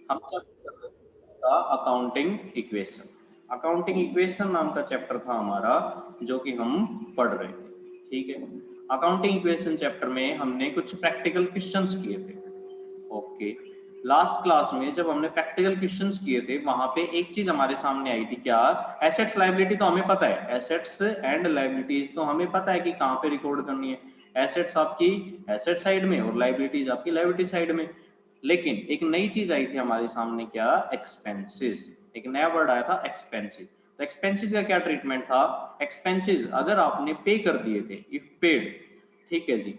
हम चैप्टर कर रहे था अकाउंटिंग इक्वेशन। अकाउंटिंग इक्वेशन नाम का चैप्टर था हमारा जो कि हम पढ़ रहे थे। ठीक है, अकाउंटिंग इक्वेशन चैप्टर में हमने कुछ प्रैक्टिकल क्वेश्चंस किए थे। ओके, लास्ट क्लास में जब हमने प्रैक्टिकल क्वेश्चंस किए थे वहां पे एक चीज हमारे सामने आई थी, क्या? एसेट्स लायबिलिटी तो हमें पता है, एसेट्स एंड लायबिलिटीज तो हमें पता है कि कहाँ पे रिकॉर्ड करनी है। एसेट्स आपकी एसेट साइड में और लायबिलिटीज आपकी लायबिलिटी साइड में। लेकिन एक नई चीज आई थी हमारे सामने, क्या? एक्सपेंसेस। एक नया वर्ड आया था, एक्सपेंसेस। तो एक्सपेंसेस का क्या ट्रीटमेंट था? एक्सपेंसेस अगर आपने पे कर दिए थे, इफ पेड, ठीक है जी।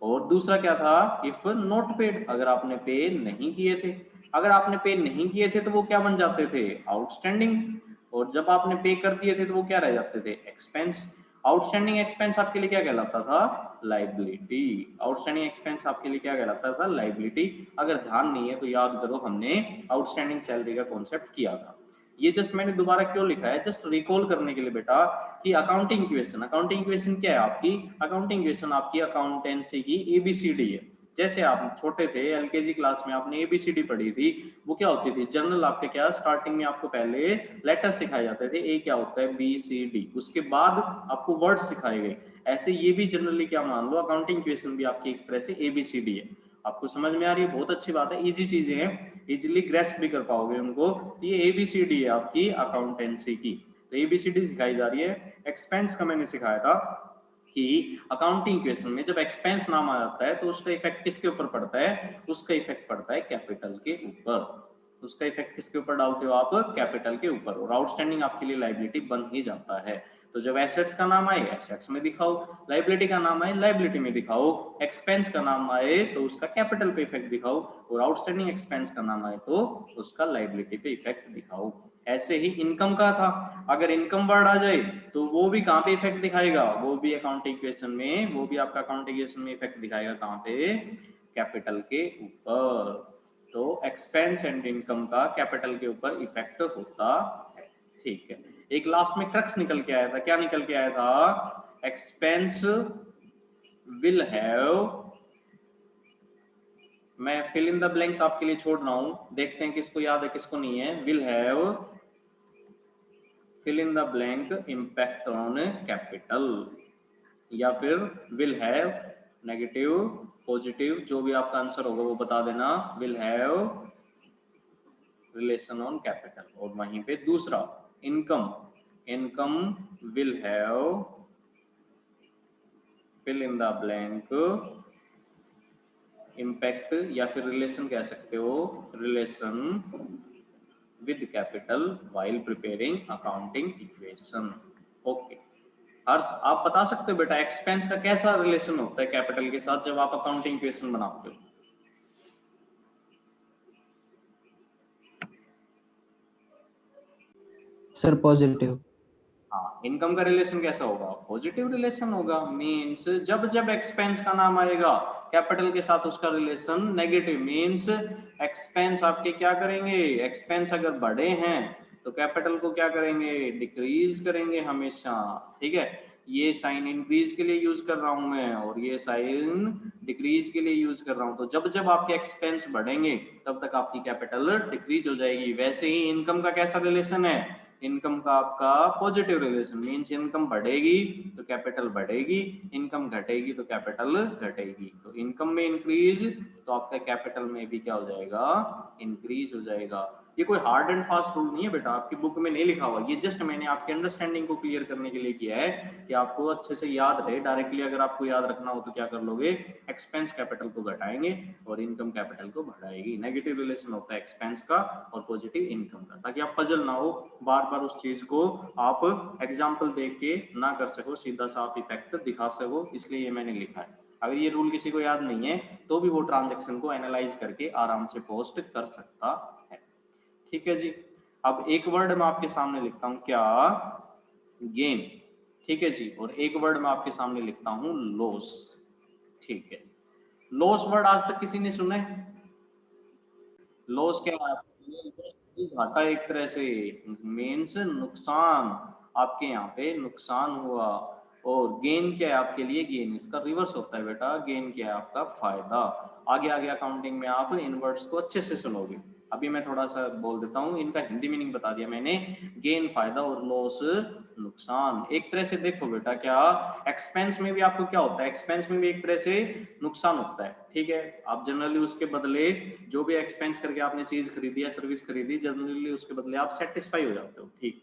और दूसरा क्या था? इफ नॉट पेड, अगर आपने पे नहीं किए थे। अगर आपने पे नहीं किए थे तो वो क्या बन जाते थे? आउटस्टैंडिंग। और जब आपने पे कर दिए थे तो वो क्या रह जाते थे? एक्सपेंस। आउटस्टैंडिंग एक्सपेंस आपके लिए क्या कहलाता था? लाइबिलिटी। आउटस्टैंडिंग एक्सपेंस आपके लिए क्या कहलाता था? लाइबिलिटी। अगर ध्यान नहीं है तो याद करो, हमने आउटस्टैंडिंग सैलरी का कॉन्सेप्ट किया था। ये जस्ट मैंने दोबारा क्यों लिखा है, जस्ट रिकॉल करने के लिए बेटा, कि अकाउंटिंग इक्वेशन, अकाउंटिंग इक्वेशन क्या है आपकी? अकाउंटिंग इक्वेशन आपकी अकाउंटेंसी की एबीसीडी है। जैसे आप छोटे थे, एलकेजी क्लास में आपने एबीसीडी पढ़ी थी, वो क्या होती थी? जनरल आपके क्या स्टार्टिंग में आपको पहले लेटर सिखाए जाते थे, ए क्या होता है, बी सी डी, उसके बाद आपको वर्ड सिखाए गए। ऐसे ये भी जनरली क्या मान लो, अकाउंटिंग इक्वेशन भी आपकी एक तरह से एबीसीडी है। आपको समझ में आ रही है? बहुत अच्छी बात है, इजी चीजें हैं, इजिली ग्रेस्प भी कर पाओगे उनको। तो ये एबीसीडी है आपकी अकाउंटेंसी की, तो एबीसीडी सिखाई जा रही है। एक्सपेंस का मैंने सिखाया था कि अकाउंटिंग इक्वेशन में जब एक्सपेंस नाम आ जाता है तो उसका इफेक्ट किसके ऊपर पड़ता है? उसका इफेक्ट पड़ता है कैपिटल के ऊपर। उसका इफेक्ट किसके ऊपर डालते हो आप? कैपिटल के ऊपर। और आउटस्टैंडिंग आपके लिए लाइबिलिटी बन ही जाता है। तो जब एसेट्स का नाम आए एसेट्स में दिखाओ, लाइबिलिटी का नाम आए लाइबिलिटी में दिखाओ, एक्सपेंस का नाम आए तो उसका कैपिटल पे इफेक्ट दिखाओ, और आउटस्टैंडिंग एक्सपेंस का नाम आए तो उसका लाइबिलिटी पे इफेक्ट दिखाओ। ऐसे ही इनकम का था, अगर इनकम वर्ड आ जाए तो वो भी कहां पे इफेक्ट दिखाएगा? वो भी अकाउंटिंग इक्वेशन में, वो भी आपका अकाउंटिंग इक्वेशन में इफेक्ट दिखाएगा। कहां पे? कैपिटल के ऊपर। तो एक्सपेंस एंड इनकम का कैपिटल के ऊपर इफेक्ट होता है। ठीक है, एक लास्ट में क्रक्स निकल के आया था, क्या निकल के आया था? एक्सपेंस विल हैव, मैं फिल इन द ब्लैंक्स आपके लिए छोड़ रहा हूं, देखते हैं किसको याद है किसको नहीं है। Will have, fill in the blank, impact on capital, या फिर विल हैव नेगेटिव, पॉजिटिव, जो भी आपका आंसर होगा वो बता देना। Will have relation on capital. और वहीं पे दूसरा income, income will have fill in the blank impact, या फिर रिलेशन कह सकते हो, relation with capital while preparing accounting equation. Okay, Harsh आप बता सकते हो बेटा एक्सपेंस का कैसा रिलेशन होता है कैपिटल के साथ जब आप अकाउंटिंग इक्वेशन बनाते हो? Sir positive. हाँ, इनकम का रिलेशन कैसा होगा? पॉजिटिव रिलेशन होगा। मींस जब जब एक्सपेंस का नाम आएगा कैपिटल के साथ उसका रिलेशन नेगेटिव। मींस एक्सपेंस आपके क्या करेंगे? एक्सपेंस अगर बढ़े हैं तो कैपिटल को क्या करेंगे? डिक्रीज करेंगे हमेशा। ठीक है, ये साइन इंक्रीज के लिए यूज कर रहा हूं मैं, और ये साइन डिक्रीज के लिए यूज कर रहा हूं। तो जब जब आपके एक्सपेंस बढ़ेंगे तब तक आपकी कैपिटल डिक्रीज हो जाएगी। वैसे ही इनकम का कैसा रिलेशन है? इनकम का आपका पॉजिटिव रिलेशन। मींस इनकम बढ़ेगी तो कैपिटल बढ़ेगी, इनकम घटेगी तो कैपिटल घटेगी। तो इनकम में इंक्रीज तो आपका कैपिटल में भी क्या हो जाएगा? इंक्रीज हो जाएगा। ये कोई हार्ड एंड फास्ट रूल नहीं है बेटा, आपकी बुक में नहीं लिखा हुआ, ये जस्ट मैंने आपके अंडरस्टैंडिंग को क्लियर करने के लिए किया है कि आपको अच्छे से याद रहे। डायरेक्टली अगर आपको याद रखना हो तो क्या कर लोगे? एक्सपेंस कैपिटल को घटाएंगे और इनकम कैपिटल को बढ़ाएगी। नेगेटिव रिलेशन होता है एक्सपेंस का और पॉजिटिव इनकम का, ताकि आप पजल ना हो, बार बार उस चीज को आप एग्जाम्पल देख के ना कर सको, सीधा सा आप इफेक्ट दिखा सको, इसलिए ये मैंने लिखा है। अगर ये रूल किसी को याद नहीं है तो भी वो ट्रांजेक्शन को एनालाइज करके आराम से पोस्ट कर सकता है। ठीक है जी, अब एक वर्ड मैं आपके सामने लिखता हूं, क्या? गेन। ठीक है जी, और एक वर्ड मैं आपके सामने लिखता हूं, लॉस। ठीक है, लॉस वर्ड आज तक किसी ने सुना है? लॉस क्या है आपके लिए? घाटा एक तरह से, मीन्स नुकसान, आपके यहाँ पे नुकसान हुआ। और गेन क्या है आपके लिए? गेन इसका रिवर्स होता है बेटा, गेन क्या है आपका? फायदा। आगे आगे अकाउंटिंग में आप इन वर्ड्स को अच्छे से सुनोगे। अभी मैं थोड़ा सा बोल देता हूँ, इनका हिंदी मीनिंग बता दिया मैंने। गेन फायदा और लॉस नुकसान। एक तरह से देखो बेटा, क्या एक्सपेंस में भी आपको क्या होता है, एक्सपेंस में भी एक तरह से नुकसान होता है, ठीक है। आप जनरली उसके बदले जो भी एक्सपेंस करके आपने चीज खरीदी या सर्विस खरीदी, जनरली उसके बदले आप सेटिस्फाई हो जाते हो, ठीक।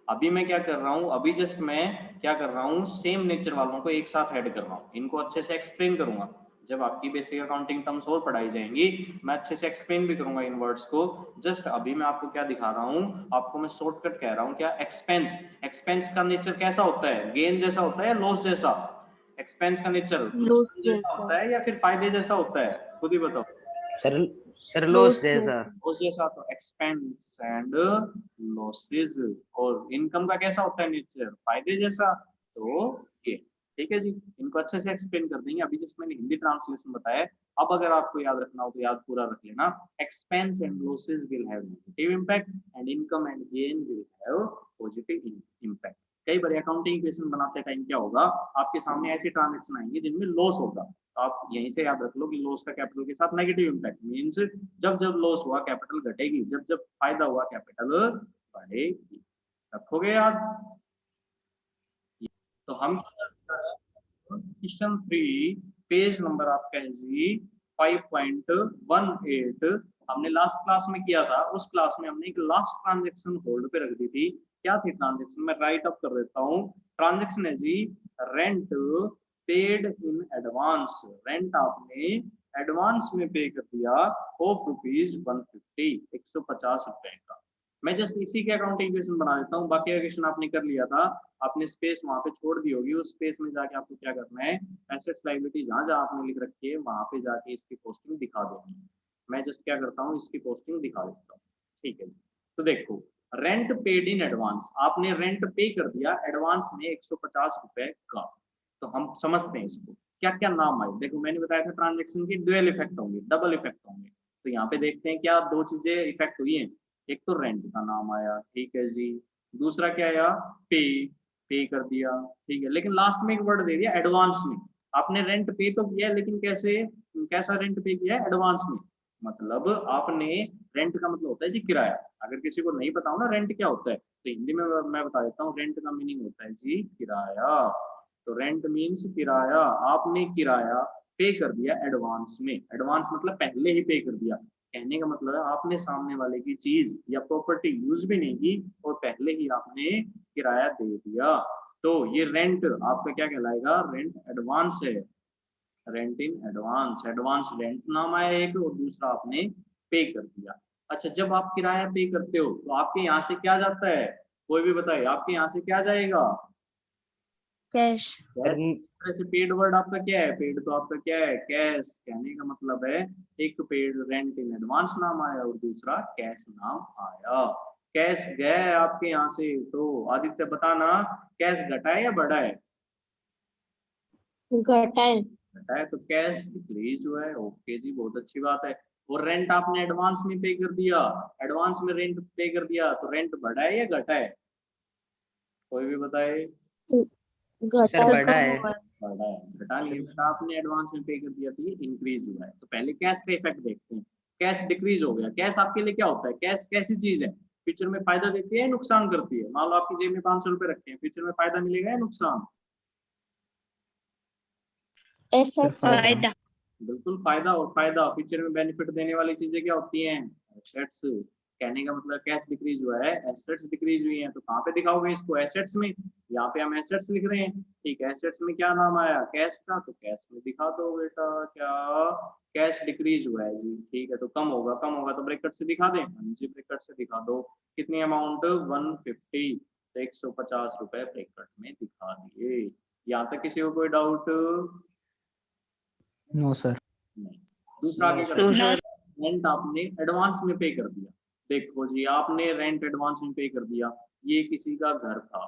अभी मैं क्या कर रहा हूँ, अभी जस्ट मैं क्या कर रहा हूँ, सेम नेचर वालों को एक साथ ऐड कर रहा हूँ, इनको अच्छे से एक्सप्लेन करूंगा। जब आपकी बेसिक अकाउंटिंग टर्म्स और पढ़ाई जाएंगी, मैं अच्छे से एक्सप्लेन भी करूंगा इन वर्ड्स को। जस्ट अभी मैं आपको क्या दिखा रहा हूँ, आपको मैं शॉर्टकट कह रहा हूँ, क्या एक्सपेंस, एक्सपेंस का नेचर कैसा होता है, गेन जैसा होता है या लॉस जैसा? एक्सपेंस का नेचर लॉस नुकसान जैसा जैसा। होता है या फिर फायदे जैसा होता है, खुद ही बताओ। सर लॉस लॉस जैसा। लॉस जैसा, तो एक्सपेंस एंड लॉसेस। और इनकम का कैसा होता है नेचर, फायदे जैसा, तो ये, ठीक है जी। इनको अच्छे से एक्सप्लेन कर देंगे, अभी जस्ट मैंने हिंदी ट्रांसलेशन बताया। अब अगर आपको याद रखना हो तो याद पूरा रख लेना। Expense and losses will have negative impact and income and gain will have positive impact. कई बार अकाउंटिंग इक्वेशन बनाते टाइम क्या होगा, आपके सामने ऐसे ट्रांजेक्शन आएंगे जिनमें लॉस होगा, तो आप यहीं से याद रख लो कि लॉस का कैपिटल के साथ नेगेटिव इंपैक्ट मींस जब जब लॉस हुआ कैपिटल घटेगी, जब जब फायदा हुआ कैपिटल बढ़ेगी। रखोगे याद? तो हम क्वेश्चन 3 पेज नंबर आपका है जी 5.18। हमने लास्ट क्लास में किया था, उस क्लास में हमने एक लास्ट ट्रांजेक्शन होल्ड पे रख दी थी। क्या थी ट्रांजेक्शन, मैं राइट अप कर देता हूँ। ट्रांजेक्शन है जी rent paid in advance. Rent आपने एडवांस में पे कर दिया ऑफ रुपीज 150, 150 रुपए का। मैं जस्ट इसी के अकाउंटिंग इक्वेशन बना देता हूँ, बाकी इक्वेशन आपने कर लिया था, आपने स्पेस वहां पे छोड़ दी होगी, उस स्पेस में जाके आपको क्या करना है, एसेट्स लायबिलिटी जहां जहां आपने लिख रखी है वहां पे जाके इसकी पोस्टिंग दिखा देनी है। मैं जस्ट क्या करता हूँ, इसकी पोस्टिंग दिखा देता हूँ, ठीक है जी। तो देखो, रेंट पेड इन एडवांस, आपने रेंट पे कर दिया एडवांस में 150 रुपए का। तो हम समझते हैं इसको, क्या क्या नाम आए। देखो मैंने बताया था ट्रांजेक्शन की ड्यूअल इफेक्ट होंगे, डबल इफेक्ट होंगे। तो यहाँ पे देखते हैं क्या दो चीजें इफेक्ट हुई हैं। एक तो रेंट का नाम आया, ठीक है जी। दूसरा क्या आया, पे, पे कर दिया, ठीक है। लेकिन लास्ट में एक वर्ड दे दिया एडवांस में। आपने रेंट पे तो किया है, लेकिन कैसे, कैसा रेंट पे किया है, एडवांस में। मतलब आपने, रेंट का मतलब होता है जी किराया। अगर किसी को नहीं पता हो ना रेंट क्या होता है, तो हिंदी में मैं बता देता हूँ। रेंट का मीनिंग होता है जी किराया। तो रेंट मीन्स किराया। आपने किराया पे कर दिया एडवांस में। एडवांस मतलब पहले ही पे कर दिया। कहने का मतलब है आपने सामने वाले की चीज या प्रॉपर्टी यूज भी नहीं की और पहले ही आपने किराया दे दिया। तो ये रेंट आपका क्या कहलाएगा, रेंट एडवांस है। Rent in advance, advance rent नाम आया एक, और दूसरा आपने पे कर दिया। अच्छा, जब आप किराया पे करते हो तो आपके यहाँ से क्या जाता है, कोई भी बताइए, आपके यहाँ से क्या जाएगा, कैश। तरह से पेड वर्ड आपका क्या है, पेड तो आपका क्या है, कैश। कहने का मतलब है एक पेड रेंट इन एडवांस नाम आया और दूसरा कैश नाम आया। कैश गया है आपके यहाँ से, तो आदित्य बताना कैश घटा है या बढ़ा है? घटा है। घटा है, तो कैश डिक्रीज हुआ है। ओके जी, बहुत अच्छी बात है। और रेंट आपने एडवांस में पे कर दिया, एडवांस में रेंट पे कर दिया, तो रेंट बढ़ा है या घटा है, कोई भी बताए? घटा सर बढ़ा है। बढ़ा है, घटा नहीं बेटा, आपने एडवांस में पे कर दिया तो ये इंक्रीज हुआ है। तो पहले कैश का इफेक्ट देखते हैं। कैश डिक्रीज हो गया। कैश आपके लिए क्या होता है, कैश कैसी चीज है, फ्यूचर में फायदा देती है नुकसान करती है? मान लो आपकी जेब में 500 रुपए रखे हैं, फ्यूचर में फायदा मिलेगा या नुकसान? फायदा। बिल्कुल फायदा। और फायदा फ्यूचर में बेनिफिट देने वाली चीजें क्या होती हैं, एसेट्स। कहने का मतलब कैश डिक्रीज हुआ है, एसेट्स डिक्रीज हुई हैं, तो कहाँ पे दिखाओगे इसको, एसेट्स में। यहाँ पे हम एसेट्स लिख रहे हैं, ठीक है। एसेट्स में क्या नाम आया, कैश का, तो कैश में दिखा दो बेटा, क्या कैश डिक्रीज हुआ है जी, ठीक है। तो कम होगा, कम होगा तो ब्रैकेट से दिखा दें, जी ब्रैकेट से दिखा दो। कितनी अमाउंट, 150, तो 150 रुपए ब्रैकेट में दिखा दिए। यहाँ तक किसी को कोई डाउट? No sir. नहीं। दूसरा आगे करते हैं। रेंट आपने एडवांस में पे कर दिया। देखो जी, आपने रेंट एडवांस में पे कर दिया, ये किसी का घर था,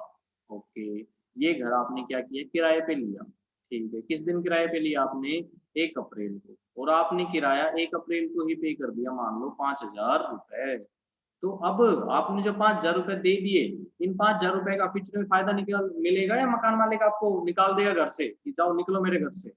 ओके। ये घर आपने क्या किया, किराए पे लिया, ठीक है। किस दिन किराए पे लिया आपने, 1 अप्रैल को, और आपने किराया 1 अप्रैल को ही पे कर दिया, मान लो 5,000 रुपए। तो अब आपने जो 5,000 रुपए दे दिए, इन 5,000 रुपए का फ्यूचर में फायदा निकल मिलेगा या मकान मालिक आपको निकाल देगा घर से कि जाओ निकलो मेरे घर से,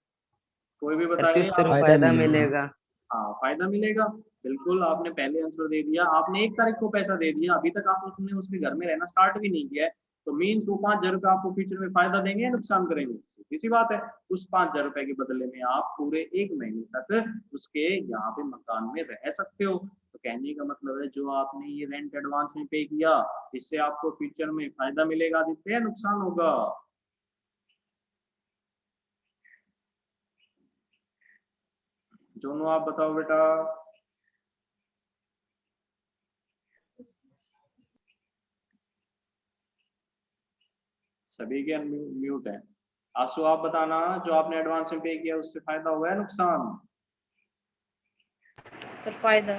कोई भी बताए? फ्यूचर में फायदा मिलेगा। हाँ फायदा मिलेगा, बिल्कुल आपने पहले आंसर दे दिया, आपने 1 तारीख को पैसा दे दिया, अभी तक आप उसने उसके घर में रहना स्टार्ट भी नहीं किया है, तो मीन्स वो 5,000 रुपये आपको फ्यूचर में फायदा देंगे या नुकसान करेंगे, सीधी बात है। उस 5,000 रुपए के बदले में आप पूरे 1 महीने तक उसके यहाँ पे मकान में रह सकते हो। तो कहने का मतलब है जो आपने ये रेंट एडवांस में पे किया, इससे आपको फ्यूचर में फायदा मिलेगा आदित्य या नुकसान होगा? दोनों आप बताओ बेटा। सभी के म्यूट है। आंसू आप बताना, जो आपने एडवांस में पे किया उससे फायदा हुआ है नुकसान? सर फायदा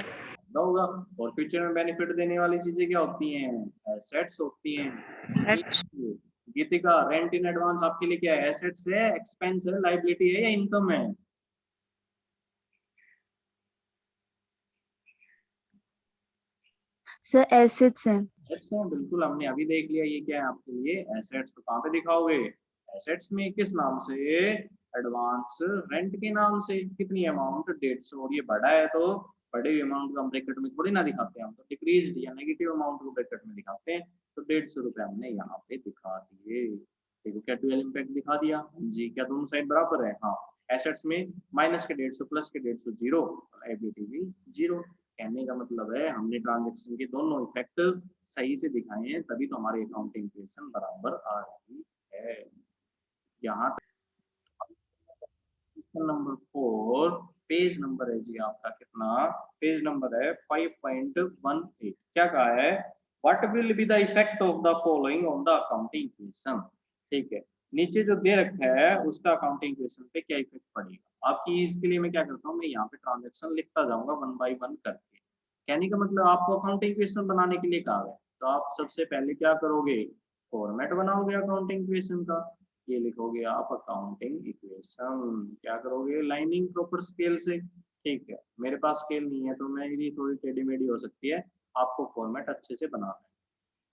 होगा। और फ्यूचर में बेनिफिट देने वाली चीजें क्या होती हैं? एसेट्स होती हैं। गीतिका, रेंट इन एडवांस आपके लिए क्या है? एसेट्स है, एक्सपेंस है, लाइबिलिटी है या इनकम है? सर एसेट्स हैं। एसेट्स हैं, बिल्कुल हमने अभी देख लिया ये क्या है आपके लिए एसेट्स। तो कहाँ पे दिखाओगे एसेट्स में? किस नाम से? एडवांस रेंट के नाम से। कितनी अमाउंट? 150। और ये बड़ा है तो बड़े अमाउंट को हम ब्रैकेट में थोड़ी ना दिखाते हैं, हम तो डिक्रीज या नेगेटिव अमाउंट को ब्रैकेट में दिखाते हैं। तो 150 रुपए हमने यहाँ पे दिखा दिए। देखो क्या डुअल इम्पैक्ट दिखा दिया जी। क्या दोनों साइड बराबर है? हाँ। एसेट्स में माइनस के 150 प्लस के 150 जीरो, लायबिलिटी भी जीरो। कहने का मतलब है हमने ट्रांजेक्शन के दोनों इफेक्ट सही से दिखाए हैं, तभी तो हमारी अकाउंटिंग इक्वेशन बराबर आ रही है। यहाँ नंबर 4 पेज नंबर है जी आपका कितना? पेज नंबर है 5.18। क्या कहा है? What will be the effect of the following on the accounting equation. ठीक है, नीचे जो दे रखा है उसका अकाउंटिंग इक्वेशन पे क्या इफेक्ट पड़ेगा आपकी। इसके लिए मैं क्या करता हूँ, मैं यहाँ पे ट्रांजेक्शन लिखता जाऊंगा 1 बाय 1 करके। कहने का मतलब आपको अकाउंटिंग इक्वेशन बनाने के लिए कहा है, तो आप सबसे पहले क्या करोगे? फॉर्मेट बनाओगे अकाउंटिंग इक्वेशन का। ये लिखोगे आप अकाउंटिंग इक्वेशन। क्या करोगे? लाइनिंग प्रॉपर स्केल से। ठीक है, मेरे पास स्केल नहीं है तो मेरी थोड़ी टेढ़ी मेढ़ी हो सकती है, आपको फॉर्मेट अच्छे से बनाना है।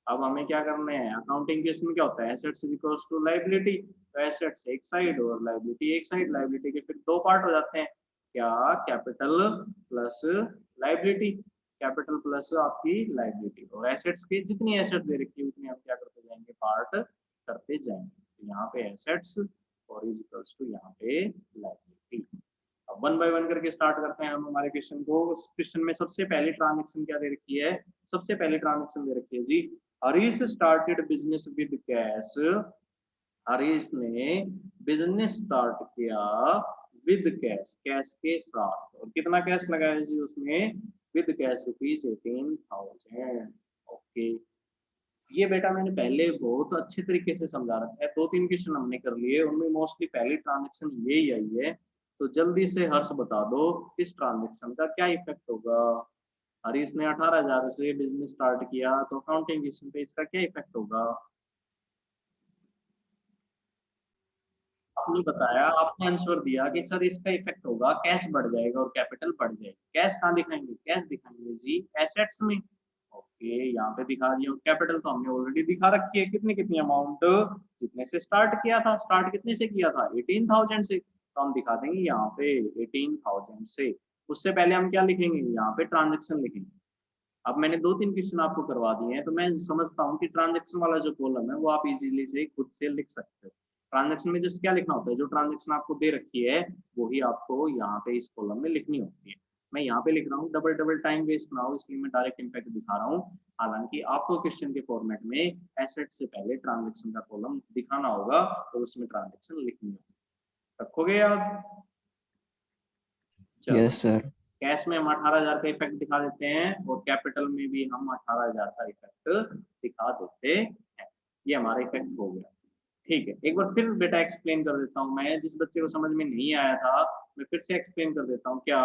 अब हमें क्या करना है? अकाउंटिंग केस में क्या होता है? Assets equals to liability. तो एसेट्स एक साइड और लायबिलिटी एक साइड। लायबिलिटी के फिर 2 पार्ट हो जाते हैं। क्या? Capital plus liability. Capital plus आपकी लायबिलिटी। और एसेट्स की जितनी एसेट दे रखी है उतनी हम क्या करते जाएंगे? पार्ट करते जाएंगे। तो यहाँ पे एसेट्स और इज इक्वल्स टू यहाँ पे लायबिलिटी। अब 1 बाय 1 करके स्टार्ट करते हैं हम हमारे क्वेश्चन को। उस क्वेश्चन में सबसे पहली ट्रांजेक्शन क्या दे रखी है? सबसे पहली ट्रांजेक्शन दे रखी है जी, Harish started business with cash. Harish ने बिजनेस स्टार्ट किया विद कैश, कैश के साथ। और कितना कैश लगाया जी उसमें? With cash ₹18,000। ओके, ये बेटा मैंने पहले बहुत अच्छे तरीके से समझा रखा है, 2-3 क्वेश्चन हमने कर लिए, उनमें मोस्टली पहली ट्रांजेक्शन यही आई है। तो जल्दी से हर्ष बता दो इस ट्रांजेक्शन का क्या इफेक्ट होगा। हरीश ने 18,000 से बिजनेस स्टार्ट किया, तो अकाउंटिंग क्वेश्चन पे इसका क्या इफेक्ट होगा? आपने बताया, आपने आंसर दिया कि सर इसका इफेक्ट होगा कैश बढ़ जाएगा और कैपिटल बढ़ जाएगा। कैश कहाँ दिखाएंगे? कैश दिखाएंगे जी एसेट्स में। ओके, यहाँ पे दिखा दिया। कैपिटल तो हमने ऑलरेडी दिखा रखी है, कितनी कितनी अमाउंट जितने से स्टार्ट किया था। स्टार्ट कितने से किया था? 18,000 से, तो हम दिखा देंगे यहाँ पे 18,000 से। उससे पहले हम क्या लिखेंगे? यहाँ पे ट्रांजेक्शन लिखेंगे। अब मैंने 2-3 क्वेश्चन आपको करवा दिए हैं, तो मैं समझता हूँ कि ट्रांजेक्शन वाला जो कॉलम है वो आप इजीली से खुद से लिख सकते हो। ट्रांजेक्शन में जस्ट क्या लिखना होता है? जो ट्रांजेक्शन आपको दे रखी है वही आपको यहाँ पे इस कॉलम में लिखनी होती है। मैं यहाँ पे लिख रहा हूँ, डबल डबल टाइम वेस्ट ना हो इसलिए मैं डायरेक्ट इम्पैक्ट दिखा रहा हूँ। हालांकि आपको क्वेश्चन के फॉर्मेट में एसेट से पहले ट्रांजेक्शन का कॉलम दिखाना होगा, तो उसमें ट्रांजेक्शन लिखनी होगी। रखोगे याद? Yes sir. कैश में हम 18,000 का इफेक्ट दिखा देते हैं और कैपिटल में भी हम 18,000 का इफेक्ट दिखा देते हैं। ये हमारा इफेक्ट हो गया। ठीक है, एक बार फिर बेटा एक्सप्लेन कर देता हूँ मैं, जिस बच्चे को समझ में नहीं आया था मैं फिर से एक्सप्लेन कर देता हूँ। क्या?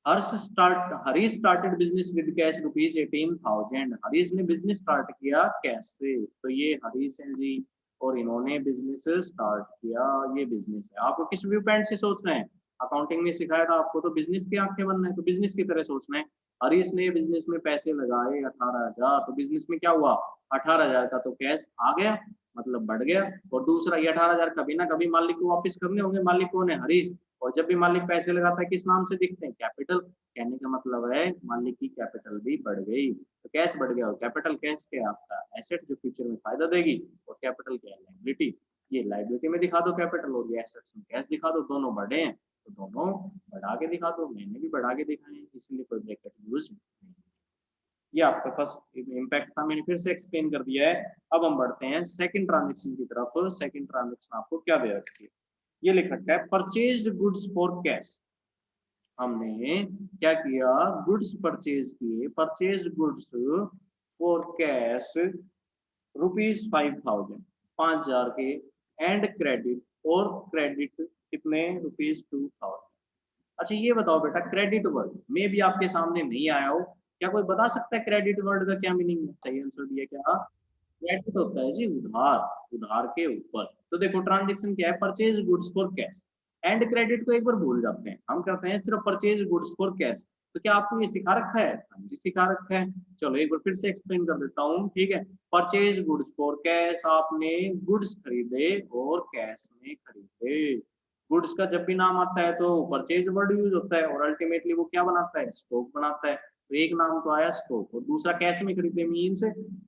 Harish started business with cash ₹18,000। Harish ने बिजनेस स्टार्ट किया कैश से, तो ये हरीश है जी, और इन्होंने बिजनेस स्टार्ट किया। ये बिजनेस है। आपको किस व्यू पॉइंट से सोचना है? अकाउंटिंग में सिखाया था आपको तो बिजनेस की आंखें बनना है, तो बिजनेस की तरह सोचना है। हरीश ने बिजनेस में पैसे लगाए 18,000, तो बिजनेस में क्या हुआ? 18,000 का तो कैश आ गया। मतलब बढ़ गया। और दूसरा ये 18,000 कभी ना कभी मालिक को वापस करने होंगे, मालिक कौन है, हरीश। और जब भी मालिक पैसे लगाता है किस नाम से दिखते हैं, कैपिटल। कहने का मतलब है मालिक की कैपिटल भी बढ़ गई, तो कैश बढ़ गया। और कैपिटल कैश क्या है आपका एसेट जो फ्यूचर में फायदा देगी, और कैपिटल क्या है लायबिलिटी। ये लायबिलिटी में दिखा दो कैपिटल, और ये एसेट्स में कैश दिखा दो, दोनों बढ़े हैं तो दोनों बढ़ा के दिखा दो। मैंने भी बढ़ा के दिखाए हैं, इसलिए कोई ब्रैकेट यूज नहीं। ये आपका फर्स्ट इम्पैक्ट था, मैंने फिर से एक्सप्लेन कर दिया है। अब हम बढ़ते हैं सेकंड ट्रांजेक्शन की तरफ। सेकंड ट्रांजेक्शन आपको क्या दे रखी है, ये लिख रखा है परचेज्ड गुड्स फॉर कैश। हमने क्या किया, गुड्स परचेज किए, परचेज गुड्स फॉर कैश ₹5,000, 5,000 के, एंड क्रेडिट, और क्रेडिट कितने ₹2,000। अच्छा ये बताओ बेटा, क्रेडिट वर्ड में भी आपके सामने नहीं आया हो, क्या कोई बता सकता है क्रेडिट वर्ड का क्या मीनिंग है? सही आंसर दिया क्या, क्रेडिट होता है जी उधार, उधार के ऊपर। तो देखो ट्रांजेक्शन क्या है, purchase goods for cash. And credit को एक बार भूल जाते हैं, हम करते हैं सिर्फ परचेज गुड्स फॉर कैश। तो क्या आपको ये सिखा रखा है? हाँ जी सिखा रखा है। चलो एक बार फिर से एक्सप्लेन कर देता हूँ, ठीक है। परचेज गुड्स फॉर कैश, आपने गुड्स खरीदे और कैश में खरीदे। गुड्स का जब भी नाम आता है तो परचेज वर्ड यूज होता है, और अल्टीमेटली वो क्या बनाता है, स्टॉक बनाता है। तो एक नाम तो आया स्टॉक, और दूसरा कैश में खरीदे मीन्स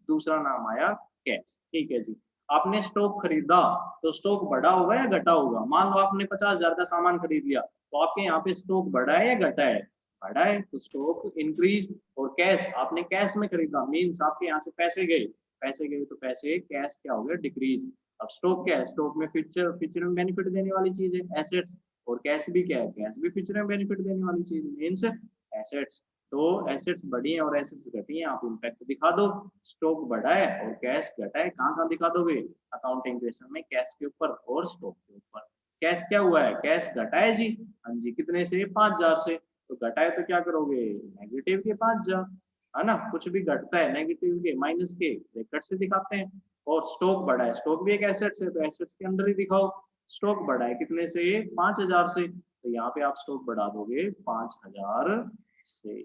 दूसरा नाम आया कैश। ठीक है जी। आपने स्टॉक खरीदा तो स्टॉक बढ़ा होगा या घटा होगा? मान लो आपने 50,000 का सामान खरीद लिया, तो आपके यहाँ पे स्टॉक बढ़ा है या घटा है? बढ़ा है, तो स्टॉक इंक्रीज। और कैश, आपने कैश में खरीदा मीन्स आपके यहाँ से पैसे गए, पैसे गए तो पैसे कैश क्या हो गया, डिक्रीज। अब स्टॉक क्या है, स्टॉक में फ्यूचर, फ्यूचर में बेनिफिट देने वाली चीज है एसेट्स। और कैश भी क्या है, कैश भी फ्यूचर में बेनिफिट देने वाली चीज मीन्स एसेट्स। तो एसेट्स बढ़ी है और एसेट्स घटी है, आप इम्पैक्ट दिखा दो। स्टॉक बढ़ा है और कैश घटा है, कहाँ कहाँ दिखा दोगे, अकाउंटिंग इक्वेशन में कैश के ऊपर और स्टॉक के ऊपर। कैश क्या हुआ है, कैश घटा है जी, हाँ जी, कितने से, 5,000 से। तो घटा है तो क्या करोगे, नेगेटिव के 5,000, है ना। कुछ भी घटता है नेगेटिव के, माइनस के, ब्रैकेट से दिखाते हैं। और स्टॉक बढ़ा है, स्टॉक भी एक एसेट्स है तो एसेट्स के अंदर ही दिखाओ। स्टॉक बढ़ा है कितने से, 5,000 से, तो यहाँ पे आप स्टॉक बढ़ा दोगे 5,000 से।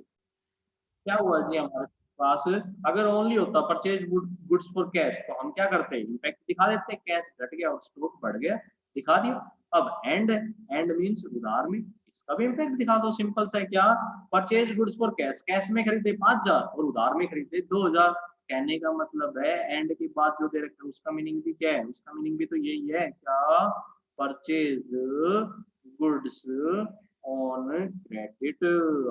क्या हुआ जी हमारे पास, अगर ओनली होता परचेज गुड्स फॉर कैश तो हम क्या करते हैं, इम्पैक्ट दिखा देते, कैश घट गया और स्टॉक बढ़ गया, दिखा दिया। अब एंड, एंड मींस उधार में, इसका भी इम्पैक्ट दिखा दो, सिंपल सा है क्या, purchase goods for cash, cash में खरीदे 5,000 और उधार में खरीदे 2,000। कहने का मतलब है एंड के बाद जो दे रखा है उसका मीनिंग भी क्या है, उसका मीनिंग भी तो यही है क्या, परचेज गुड्स ऑन क्रेडिट,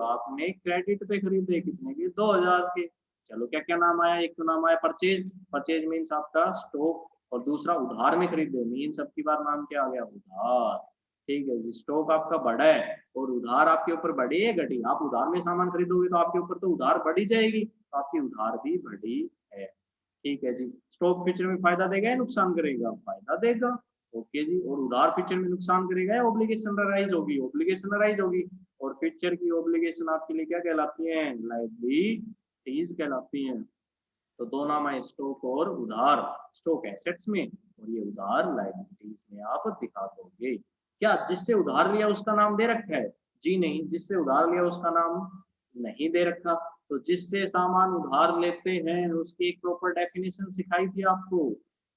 आपने क्रेडिट पे खरीदे कितने के, 2,000 के। चलो क्या क्या नाम आया, एक तो नाम आया परचेज, परचेज मीन्स आपका स्टॉक, और दूसरा उधार में खरीदे मीन्स अब की बार नाम क्या आ गया, उधार। ठीक है जी, स्टॉक आपका बढ़ा है और उधार आपके ऊपर बढ़ी है घटी, आप उधार में सामान खरीदोगे तो आपके ऊपर तो उधार बढ़ी जाएगी, तो आपकी उधार भी बढ़ी है। ठीक है जी। स्टॉक फ्यूचर में फायदा देगा या नुकसान करेगा, फायदा देगा। ओके जी। और उधार फ्यूचर में नुकसान करेगा या ओब्लिगेशन राइज होगी, ओब्लिगेशन राइज होगी। और फ्यूचर की ओब्लिगेशन आपके लिए क्या कहलाती है, लायबिलिटीज कहलाती हैं। तो दो नाम है, स्टॉक और उधार। स्टॉक एसेट्स में और ये उधार लायबिलिटीज में आप दिखा दोगे। क्या जिससे उधार लिया उसका नाम दे रखा है? जी नहीं, जिससे उधार लिया उसका नाम नहीं दे रखा। तो जिससे सामान उधार लेते हैं उसकी एक प्रॉपर डेफिनेशन सिखाई थी आपको।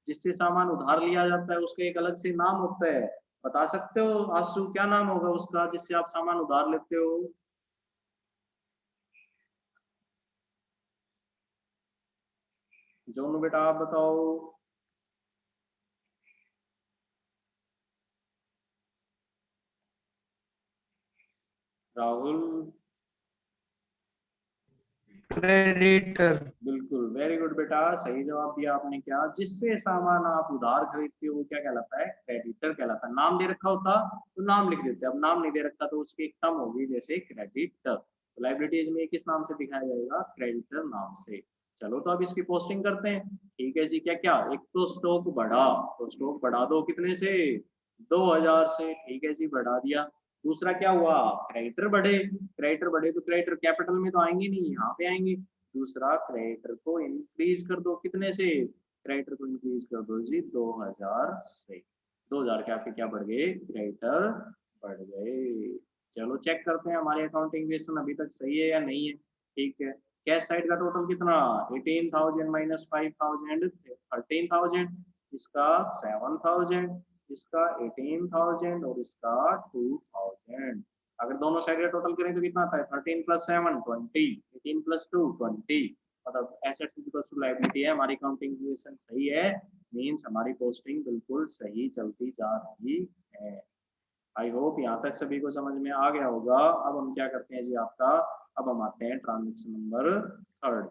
जिससे सामान उधार लिया जाता है उसका एक अलग से नाम होता है, बता सकते हो आंसू, क्या नाम होगा उसका जिससे आप सामान उधार लेते हो? जोनू बेटा आप बताओ। राहुल, क्रेडिटर। बिल्कुल, वेरी गुड बेटा, सही जवाब दिया आपने। क्या जिससे सामान आप उधार खरीदते हो वो क्या कहलाता है, क्रेडिटर कहलाता है। नाम दे रखा होता तो नाम लिख देते, अब नाम नहीं दे रखा तो उसकी एक टर्म होगी जैसे क्रेडिटर। तो लाइबिलिटीज में किस नाम से दिखाया जाएगा, क्रेडिटर नाम से। चलो तो अब इसकी पोस्टिंग करते हैं। ठीक है जी। क्या क्या, एक तो स्टॉक बढ़ा, तो स्टॉक बढ़ा दो कितने से, 2,000 से। ठीक है जी, बढ़ा दिया। दूसरा क्या हुआ, क्रेडिटर बढ़े, क्रेडिटर बढ़े तो क्रेडिटर कैपिटल में तो आएंगे नहीं, यहाँ पे आएंगे। दूसरा क्रेडिटर को इंक्रीज कर दो कितने से, क्रेडिटर को इंक्रीज कर दो जी 2,000 से। 2,000 के आपके क्या बढ़ गए, क्रेडिटर बढ़ गए। चलो चेक करते हैं हमारे अकाउंटिंग इक्वेशन अभी तक सही है या नहीं है। ठीक है। कैश साइड का टोटल कितना, 18,000 माइनस 5,000 13,000, इसका 7,000, इसका 18,000 और इसका 2,000। अगर दोनों साइड का टोटल करें तो कितना आता है? 13 + 7 20, 18 + 2 20। मतलब एसेट्स इक्वल्स टू लायबिलिटी है। हमारी काउंटिंग इक्वेशन सही है, मींस हमारी पोस्टिंग बिल्कुल सही चलती जा रही है। आई होप यहाँ तक सभी को समझ में आ गया होगा। अब हम क्या करते हैं जी आपका, अब हम आते हैं transaction number third.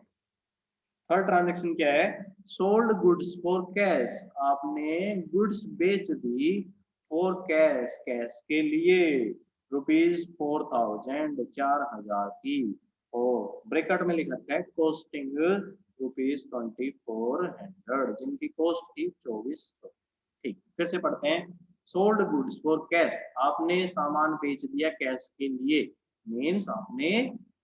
Third transaction क्या है? Sold goods for cash. आपने गुड्स बेच दी फॉर कैश, कैश के लिए, ₹4,000, 4,000 की। और ब्रैकेट में लिख रखा है कॉस्टिंग ₹2400, जिनकी कॉस्ट थी 2400। ठीक, फिर से पढ़ते हैं। सोल्ड गुड्स फॉर कैश, आपने सामान बेच दिया कैश के लिए, मीन्स आपने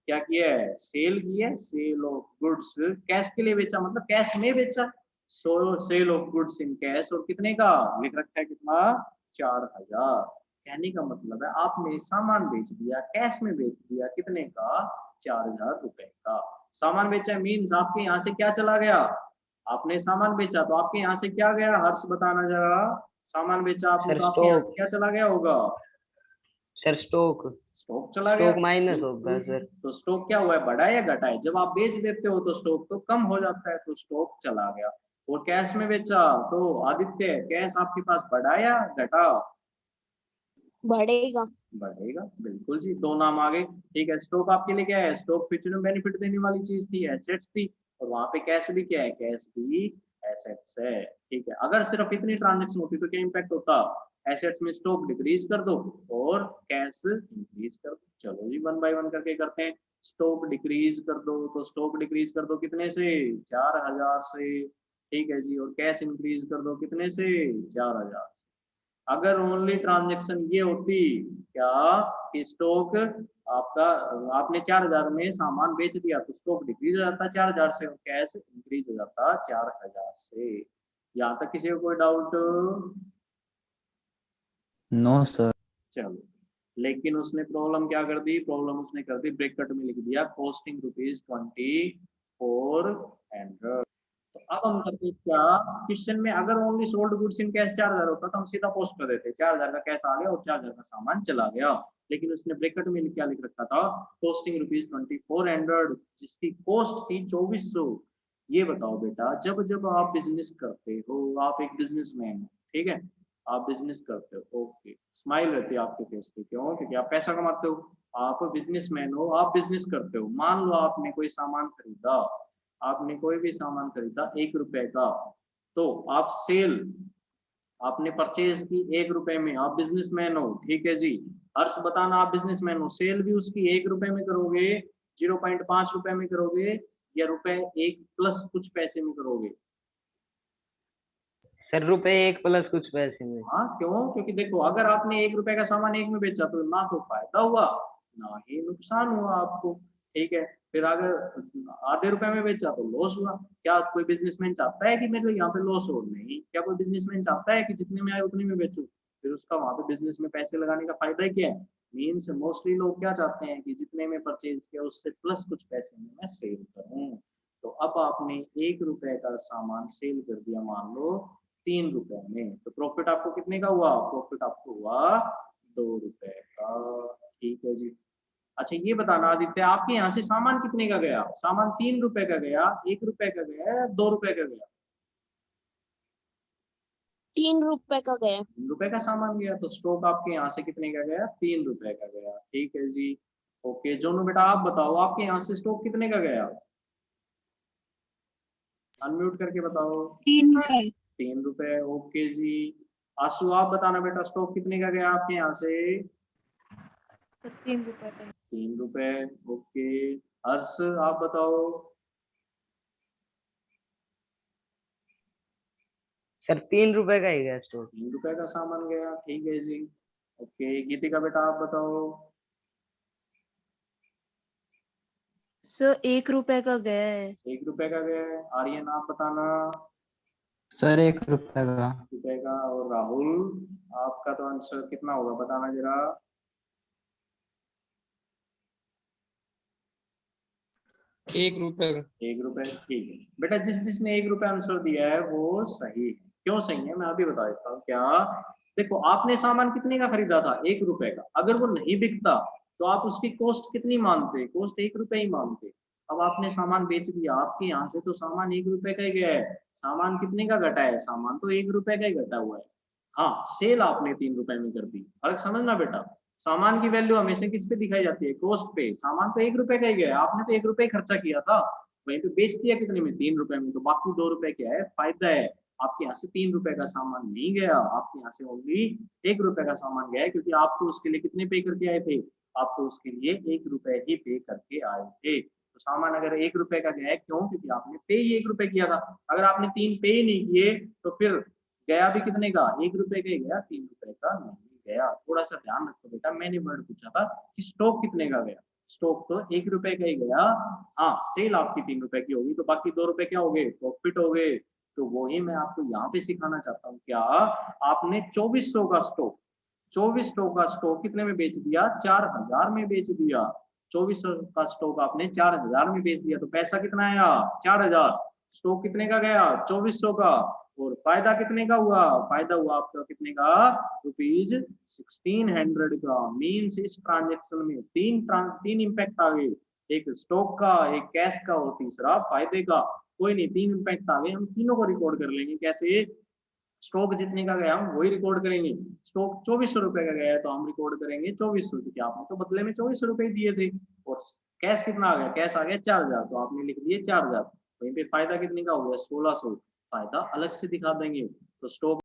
क्या किया है? सेल की है। सेल ऑफ गुड्स कैश के लिए बेचा, मतलब कैश में बेचा। So sale of goods in cash, और कितने का लिख रखा है? कितना? 4,000। कहने का मतलब है आपने सामान बेच दिया, कैश में बेच दिया, कितने का? 4,000 रुपए का सामान बेचा। मीन्स आपके यहाँ से क्या चला गया? आपने सामान बेचा तो आपके यहाँ से क्या गया? हर्ष बताना जरा। सामान बेचा आपने सर तो आपके यहाँ से स्टॉक। क्या चला गया होगा? Sir stock. स्टॉक चला गया। स्टॉक माइनस होगा सर। तो स्टॉक क्या हुआ है? बढ़ा है या घटा है? जब आप बेच देते हो तो स्टॉक तो कम हो जाता है, तो स्टॉक चला गया। और कैश में बेचा तो आदित्य, कैश आपके पास बढ़ा या घटा? बढ़ेगा। बढ़ेगा, बिल्कुल जी, दो नाम आ गए। ठीक है, स्टॉक आपके लिए क्या है? स्टॉक फ्यूचर में बेनिफिट देने वाली चीज थी, एसेट्स थी। और वहां पे कैश भी क्या है? कैश भी एसेट्स है। ठीक है, अगर सिर्फ इतनी ट्रांजेक्शन होती तो क्या इम्पैक्ट होता? एसेट्स में स्टॉक डिक्रीज कर दो और कैश इंक्रीज कर दो। चलो जी, 1 बाय 1 करके करते हैं। स्टॉक डिक्रीज कर दो, तो स्टॉक डिक्रीज कर दो कितने से? 4,000 से। ठीक है जी, और कैश इंक्रीज कर दो कितने से? 4,000। अगर ओनली ट्रांजेक्शन ये होती क्या कि स्टॉक आपका, आपने 4,000 में सामान बेच दिया तो स्टॉक डिक्रीज हो जाता 4,000 से, और कैश इंक्रीज हो जाता 4,000 से। यहाँ तक किसी को कोई डाउट? No sir. चलो, लेकिन उसने प्रॉब्लम क्या कर दी? प्रॉब्लम उसने कर दी ब्रैकेट में लिख दिया कॉस्टिंग ₹2400। तो अब हम करते हैं क्या, क्वेश्चन में अगर only sold goods in cash 4,000 होता तो हम सीधा पोस्ट कर देते, 4,000 का कैश आ गया और 4,000 का सामान चला गया। लेकिन उसने ब्रैकेट में क्या लिख रखा था? कॉस्टिंग ₹2400, जिसकी कॉस्ट थी 2400। ये बताओ बेटा, जब जब आप बिजनेस करते हो, आप एक बिजनेसमैन हो, ठीक है, आप बिजनेस करते हो, ओके, स्माइल रहती है आपके फेस पे, क्यों? क्योंकि आप पैसा कमाते हो, आप बिजनेसमैन हो, आप बिजनेस करते हो। मान लो आपने कोई सामान खरीदा, आपने कोई भी सामान खरीदा ₹1 का, तो आप सेल, आपने परचेज की ₹1 में, आप बिजनेसमैन हो, ठीक है जी। हर्ष बताना, आप बिजनेसमैन हो, सेल भी उसकी ₹1 में करोगे, 0.5 रुपए में करोगे, या ₹1 प्लस कुछ पैसे में करोगे? सर ₹1 प्लस कुछ पैसे में। हाँ, क्यों? क्योंकि देखो, अगर आपने ₹1 का सामान 1 में बेचा तो ना तो फायदा हुआ ना ही नुकसान हुआ आपको। ठीक है, फिर अगर आधे रुपए में बेचा तो लॉस हुआ। क्या कोई बिजनेसमैन चाहता है कि मेरे यहाँ पे लॉस हो? नहीं। क्या कोई बिजनेसमैन चाहता है कि जितने में आए उतने में बेचूं? फिर उसका वहां पे बिजनेस में पैसे लगाने का फायदा ही क्या है? मीन्स मोस्टली लोग क्या चाहते हैं कि जितने में परचेज किया उससे प्लस कुछ पैसे में मैं सेल करूं। तो अब आपने ₹1 का सामान सेल कर दिया, मान लो ₹3 में, तो प्रॉफिट आपको कितने का हुआ? प्रॉफिट आपको हुआ ₹2 का। ठीक है जी। अच्छा, ये बताना आदित्य, आपके यहाँ से सामान कितने का गया? सामान ₹3 का गया, ₹1 का गया, ₹2 का गया? ₹3 का गया। ₹3 का सामान गया, तो स्टॉक आपके यहाँ से कितने का गया? ₹3 का गया। ठीक है जी। ओके, जोनू बेटा आप बताओ, आपके यहाँ से स्टॉक कितने का गया? अनम्यूट करके बताओ। ₹3। ओके जी। आशु आप बताना बेटा, स्टॉक कितने का गया आपके यहाँ से? ₹3। ओके। हर्ष आप बताओ। सर ₹3 का ही गया स्टॉक। ₹3 का सामान गया, ठीक है जी। ओके, गीतिका बेटा आप बताओ। सर ₹1 का गया है। ₹1 का गया है। आर्यन आप बताना। सर ₹1 का। ₹1 का। और राहुल, आपका तो आंसर कितना होगा बताना जरा। ₹1 का। ₹1, ठीक है बेटा, जिसने ₹1 आंसर दिया है वो सही है। क्यों सही है मैं अभी बता देता हूँ। क्या देखो, आपने सामान कितने का खरीदा था, 1 रुपए का। अगर वो नहीं बिकता तो आप उसकी कॉस्ट कितनी मानते, कॉस्ट 1 रुपए ही मानते। अब आपने सामान बेच दिया, आपके यहाँ से तो सामान 1 रुपए का ही गया है। सामान कितने का घटा है, सामान तो 1 रुपए का ही घटा हुआ है। हाँ, सेल आपने 3 रुपए में कर दी। फर्क समझना बेटा, सामान की वैल्यू हमेशा किस पे दिखाई जाती है, कॉस्ट पे। सामान तो 1 रुपए का ही गया है, आपने तो 1 रुपए खर्चा किया था, वहीं पे बेच दिया कितने में, 3 रुपए में, तो बाकी 2 रुपए क्या है, फायदा है। आपके यहाँ से 3 रुपए का सामान नहीं गया, आपके यहाँ से ओनली 1 रुपए का सामान गया है, क्योंकि आप तो उसके लिए कितने पे करके आए थे, आप तो उसके लिए 1 रुपए ही पे करके आए थे। तो सामान अगर 1 रुपए का गया है, क्यों, क्योंकि आपने पे ही 1 रुपए किया था। अगर आपने 3 पे ही नहीं किए तो फिर गया भी कितने का, 1 रुपए का ही गया, 3 रुपए का नहीं गया। थोड़ा सा ध्यान रखो बेटा, मैंने वर्ड पूछा था कि स्टॉक कितने का गया, स्टॉक तो 1 रुपए का ही गया। हाँ, सेल आपकी 3 रुपए की होगी, तो बाकी 2 रुपए क्या हो गए, प्रॉफिट हो गए। तो वही मैं आपको यहाँ पे सिखाना चाहता हूँ। क्या आपने 2400 का स्टॉक, 2400 का स्टॉक कितने में बेच दिया, 4000 में बेच दिया। 2400 का स्टॉक आपने 4000 में बेच दिया, तो पैसा कितना आया, 4000। स्टॉक कितने का गया, 2400 का। और फायदा कितने का हुआ, फायदा हुआ आपका कितने का, ₹1600 का। मीन्स इस ट्रांजेक्शन में तीन इंपैक्ट आ गए, एक स्टॉक का, एक कैश का और तीसरा फायदे का। कोई नहीं, 3 इंपैक्ट आ गए, हम तीनों को रिकॉर्ड कर लेंगे। कैसे, स्टॉक जितने का गया हम वही रिकॉर्ड करेंगे। स्टॉक 2400 रुपए का गया है तो हम रिकॉर्ड करेंगे 2400, क्योंकि आपने तो बदले में 2400 रुपए दिए थे। और कैश कितना आ गया, कैश आ गया 4000, तो आपने लिख दिए 4000। वहीं पे फायदा कितने का हो गया, 1600। फायदा अलग से दिखा देंगे। तो स्टॉक